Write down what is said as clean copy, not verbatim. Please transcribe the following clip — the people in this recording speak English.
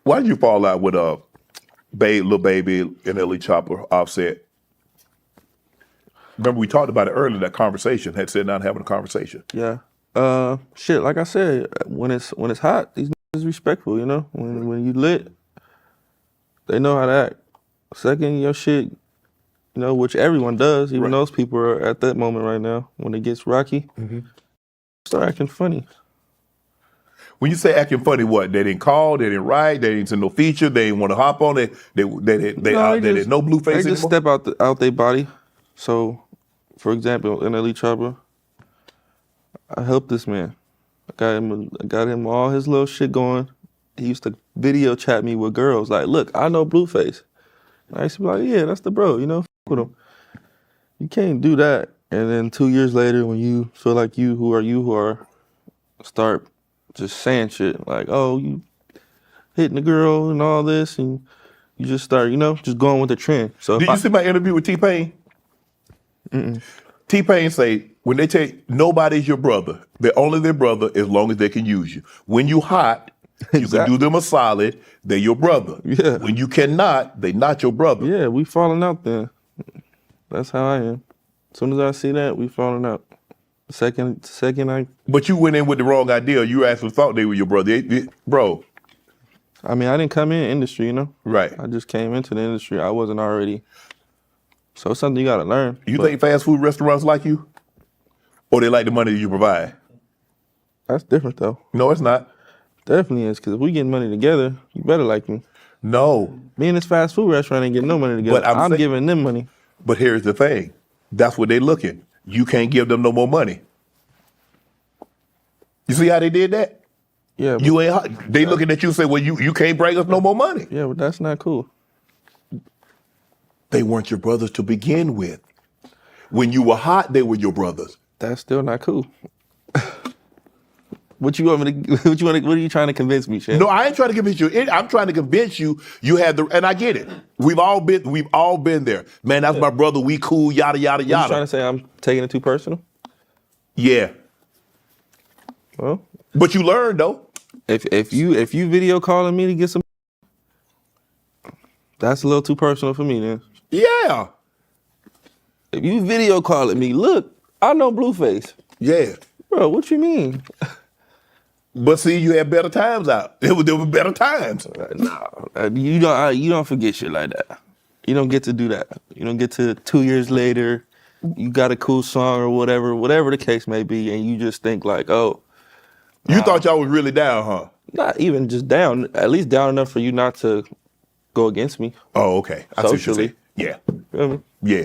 Why did you fall out with Lil Baby and Ellie Chopper, Offset? Remember we talked about it earlier. That conversation had said not having a conversation. Yeah. Shit. Like I said, when it's hot, these niggas respectful. You know, when you lit, they know how to act. Second, your shit, you know, which everyone does. Even those people are at that moment right now. When it gets rocky, start acting funny. When you say acting funny, what? They didn't call, they didn't write, they didn't send no feature, they didn't want to hop on it, they didn't no Blueface anymore? They just step out their body. So, for example, in Ellie Chopper, I helped this man. I got him all his little shit going. He used to video chat me with girls like, look, I know Blueface. I used to be like, yeah, that's the bro, you know, f with him. You can't do that. And then 2 years later, when you feel like you are, start just saying shit like, oh, you hitting the girl and all this, and you just start, you know, just going with the trend. So did you see my interview with T-Pain? T-Pain say, when they take, nobody's your brother. They're only their brother as long as they can use you. When you hot, you can do them a solid, they're your brother. Yeah. When you cannot, they not your brother. Yeah, we falling out then. That's how I am. As soon as I see that, we falling out. Second I... But you went in with the wrong idea. You actually thought they were your brother. Bro. I mean, I didn't come in the industry, you know? Right. I just came into the industry. I wasn't already... So it's something you gotta learn. You think fast food restaurants like you? Or they like the money that you provide? That's different though. No, it's not. Definitely is, because if we getting money together, you better like me. No. Me and this fast food restaurant ain't getting no money together. But I'm giving them money. But here's the thing. That's what they looking. You can't give them no more money. You see how they did that? Yeah. You ain't hot. They looking at you and say, well, you can't bring us no more money. Yeah, but that's not cool. They weren't your brothers to begin with. When you were hot, they were your brothers. That's still not cool. What you want me to? What are you trying to convince me, Chef? No, I ain't trying to convince you. I'm trying to convince you. You had the, and I get it. We've all been there. Man, that's my brother. We cool. Yada yada yada. You trying to say I'm taking it too personal? Yeah. Well, but you learned though. If you video calling me to get some, that's a little too personal for me then. Yeah. If you video calling me, look, I know Blueface. Yeah. Bro, what you mean? But see, you had better times out. There were better times. No, you don't forget shit like that. You don't get to do that. You don't get to 2 years later, you got a cool song or whatever the case may be, and you just think like, oh. You thought y'all was really down, huh? Not even just down, at least down enough for you not to go against me. Oh, okay. I socially. See what you're saying. Yeah. Feel me? Yeah.